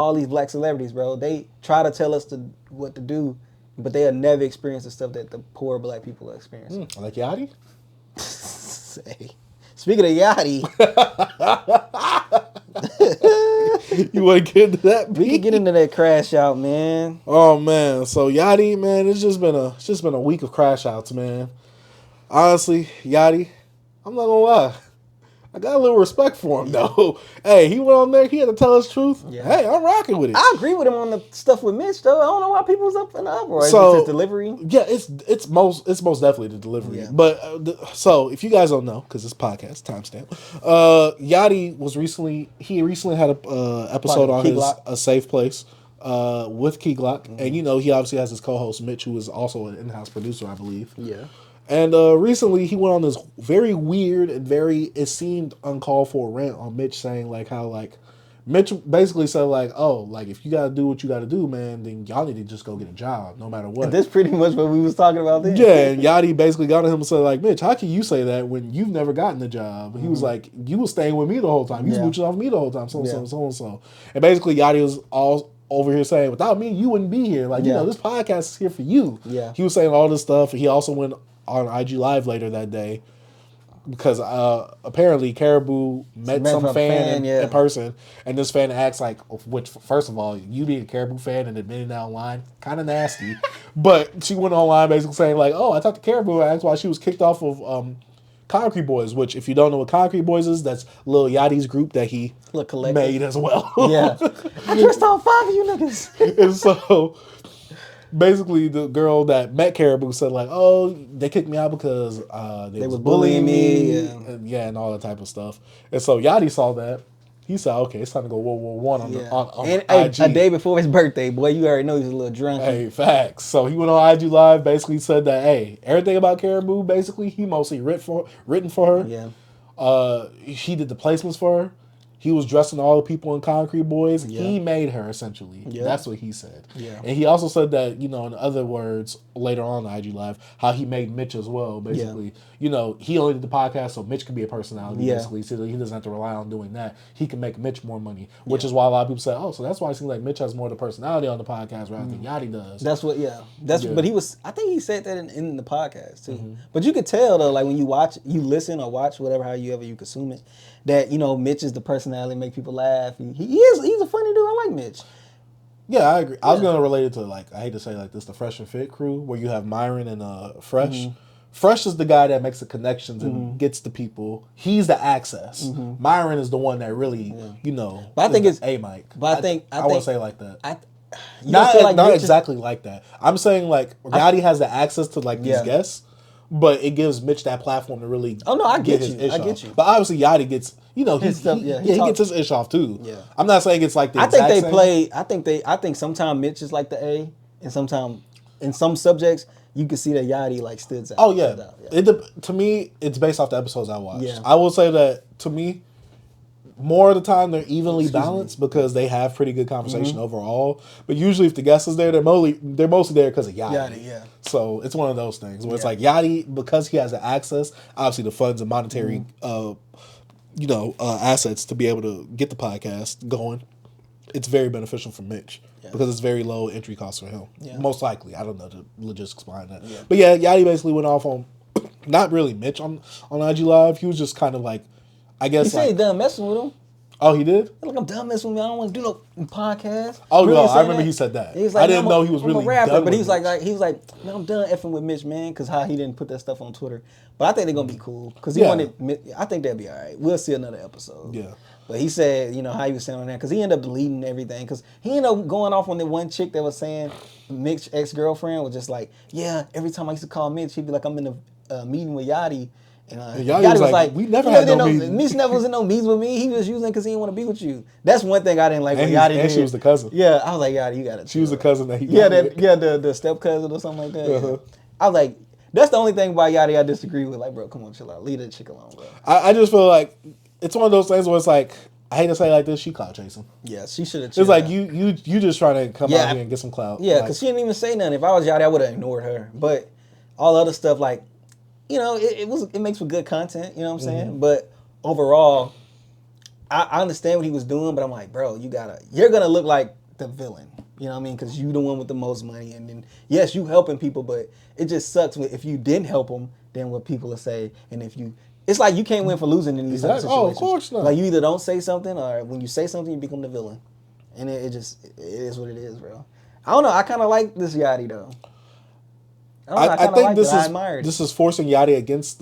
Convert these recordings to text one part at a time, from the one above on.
all these black celebrities, bro. They try to tell us what to do, but they have never experienced the stuff that the poor black people are experiencing. Like Yachty? Speaking of Yachty, you want to get into that? we can get into that crash out, man. Oh man, so Yachty, man, it's just been a week of crash outs, man. Honestly, Yachty, I'm not gonna lie, I got a little respect for him though. Hey, he went on there, he had to tell us the truth. Yeah. Hey, I'm rocking with it. I agree with him on the stuff with Mitch though. I don't know why people was up in the uproar. So, Is it his delivery? Yeah, it's most definitely the delivery. Yeah. But so if you guys don't know, because this podcast timestamp, Yachty recently had a episode on his A Safe Place with Key Glock, and he obviously has his co-host Mitch, who is also an in-house producer, I believe. Yeah. And recently he went on this very weird and it seemed uncalled for rant on Mitch, saying like how like Mitch basically said like, oh, like if you gotta do what you gotta do, man, then y'all need to just go get a job no matter what. And that's pretty much what we was talking about then. Yeah, and Yachty basically got on him and said like, Mitch, how can you say that when you've never gotten a job? He was like, you was staying with me the whole time. You was mooching off me the whole time, so. And basically Yachty was all over here saying, without me, you wouldn't be here. Like, this podcast is here for you. Yeah. He was saying all this stuff, and he also went on IG Live later that day because apparently Karrahbooo met some fan in person, and this fan acts like, which first of all, you being a Karrahbooo fan and admitting that online, kind of nasty. But she went online basically saying like, oh, I talked to Karrahbooo, and that's why she was kicked off of Concrete Boys, which if you don't know what Concrete Boys is, that's Lil Yachty's group that he made as well. Yeah. I just on 5 of you niggas. And so basically the girl that met Karrahbooo said like, oh, they kicked me out because they was bullying me. And all that type of stuff. And so Yachty saw that. He said, okay, it's time to go World War I on IG. A day before his birthday, boy, you already know he was a little drunk. Hey, facts. So he went on IG Live, basically said that, hey, everything about Karrahbooo, basically, he mostly written for her. Yeah. He did the placements for her. He was dressing all the people in Concrete Boys. Yeah. He made her, essentially. Yeah. That's what he said. Yeah. And he also said that, in other words, later on in IG Live, how he made Mitch as well, basically. He only did the podcast so Mitch can be a personality, basically. So he doesn't have to rely on doing that. He can make Mitch more money, which is why a lot of people say, oh, so that's why it seems like Mitch has more of the personality on the podcast rather than Yachty does. That's what, But he was, I think he said that in the podcast, too. But you could tell, though, like when you listen or watch, whatever, however you consume it, that, Mitch is the personality, make people laugh. He's a funny dude. I like Mitch. Yeah, I agree. I was going to relate it to, like, I hate to say like this, the Fresh and Fit crew, where you have Myron and Fresh. Fresh is the guy that makes the connections and gets the people. He's the access. Myron is the one that really, But I think it's A-Mike. But I won't say it like that. Not exactly like that. I'm saying like Gotti has the access to like these guests, but it gives Mitch that platform to really. Oh no, I get his you. ish I get off. you. But obviously Yachty gets, he gets his ish off too. Yeah. I'm not saying it's like the. I think they same. play. I think sometimes Mitch is like the A, and sometimes in some subjects you can see that Yachty like stands out. Oh yeah. To me, it's based off the episodes I watched. Yeah. I will say that to me, more of the time they're evenly balanced because they have pretty good conversation overall. But usually, if the guest is there, they're mostly there because of Yachty. Yeah. So it's one of those things where it's like Yachty, because he has the access, obviously the funds and monetary, assets to be able to get the podcast going. It's very beneficial for Mitch because it's very low entry costs for him. Yeah. Most likely, I don't know the logistics behind that. Yeah. But yeah, Yachty basically went off on not really Mitch on IG Live. He was just kind of like, I guess he said he done messing with him. Oh, he did? Like, I'm done messing with me. I don't want to do no podcast. Oh, really? No, I remember he said that. He was like, I didn't know he was really rapper, done but he was like, man, I'm done effing with Mitch, man, because how he didn't put that stuff on Twitter. But I think they're going to be cool because he wanted, I think they'll be all right. We'll see another episode. Yeah. But he said, how he was saying on there, because he ended up deleting everything. Because he ended up going off on the one chick that was saying Mitch's ex-girlfriend was just like, yeah, every time I used to call Mitch, he'd be like, I'm in a meeting with Yachty. And Yachty was like, we never had no meetings. Mitch never was in no meetings with me. He was using it because he didn't want to be with you. That's one thing I didn't like. And, Yachty and she was the cousin. Yeah, I was like, Yachty, you got to. She was the cousin that he. The step cousin or something like that. Yeah. I was like, that's the only thing about Yachty I disagree with. Like, bro, come on, chill out, leave that chick alone, bro. I just feel like it's one of those things where it's like, I hate to say it like this, she clout chasing. Yeah, she should have. It's like you just trying to come out here and get some clout. Yeah, because she didn't even say nothing. If I was Yachty, I would have ignored her. But all other stuff like. It makes for good content, you know what I'm saying? But overall, I understand what he was doing, but I'm like, bro, you're gonna look like the villain. You know what I mean? Because you the one with the most money, and then yes, you helping people, but it just sucks if you didn't help them. Then what people will say, and if you, it's like you can't win for losing in these type of situations. Oh, of course not. Like you either don't say something, or when you say something, you become the villain, and it is what it is, bro. I don't know. I kind of like this Yachty though. I think this is forcing Yachty against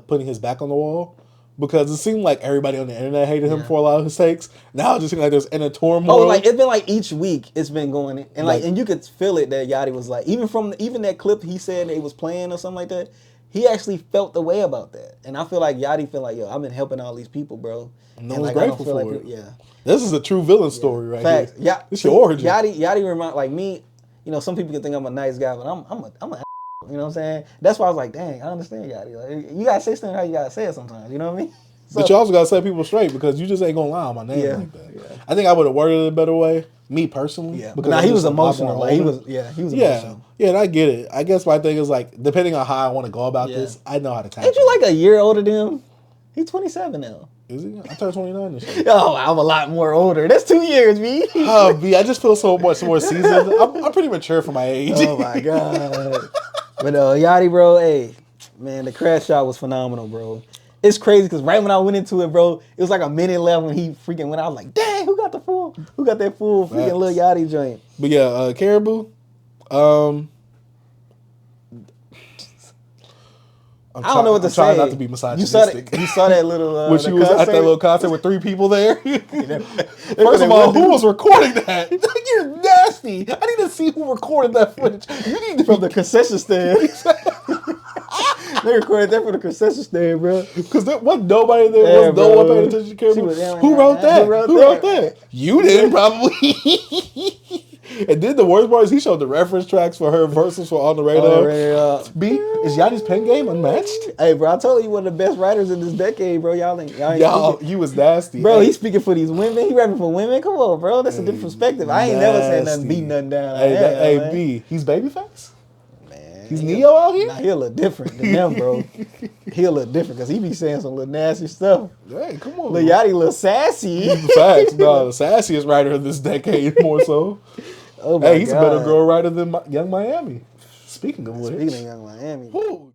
putting his back on the wall. Because it seemed like everybody on the internet hated him for a lot of his takes. Now it just seems like there's inner turmoil. Oh, like it's been like each week it's been going, and and you could feel it that Yachty was like, even that clip he said they was playing or something like that, he actually felt the way about that. And I feel like Yachty feel like, yo, I've been helping all these people, bro. And I was grateful for it. Yeah, this is a true villain story right Facts. here. Yeah, it's your origin. Yachty remind like me. You know, some people can think I'm a nice guy, but I'm a you know what I'm saying? That's why I was like, dang, I understand Yachty. Like, you gotta say something how you gotta say it sometimes. You know what I mean? But you also gotta set people straight because you just ain't gonna lie on my name like that. Yeah. I think I would have worded it a better way, me personally. Yeah, because he was emotional. Like, he was emotional. Yeah, and I get it. I guess my thing is like, depending on how I want to go about this, I know how to tackle. Ain't you like a year older than him? He's 27 now. Is he? I turned 29 this year. Oh, I'm a lot more older. That's 2 years, B. Oh, B, I just feel so much more seasoned. I'm pretty mature for my age. Oh my god. But Yachty, bro, hey, man, the crash shot was phenomenal, bro. It's crazy because right when I went into it, bro, it was like a minute left when he freaking went out. I was like, dang, who got that full freaking Lil Yachty joint? But yeah, Karrahbooo, I don't know what to say. I'm trying not to be misogynistic. You saw that little when she was at that little concert with 3 people there. First of all, who was recording that? You're nasty. I need to see who recorded that footage. You need to from the concession stand. They recorded that from the concession stand, bro. Because there wasn't nobody there. Yeah, no one paying attention to Karrahbooo. Who wrote that? Who wrote that? You did, probably. And then the worst part is he showed the reference tracks for her verses for On the Radar. B, is Yachty's pen game unmatched? Hey, bro, I told you one of the best writers in this decade, bro. Y'all he was nasty. Bro, he's speaking for these women. He rapping for women. Come on, bro. That's a different perspective. I ain't never said nothing, beat nothing down. Hey, B, he's babyface? He's Neo out here? Nah, he a little different than them, bro. He a little different because he be saying some little nasty stuff. Hey, come on. Lil Yachty a little sassy. Facts. No, the sassiest writer of this decade, more so. Oh my God. He's a better girl writer than Young Miami. Speaking of which. Speaking of Young Miami. Who?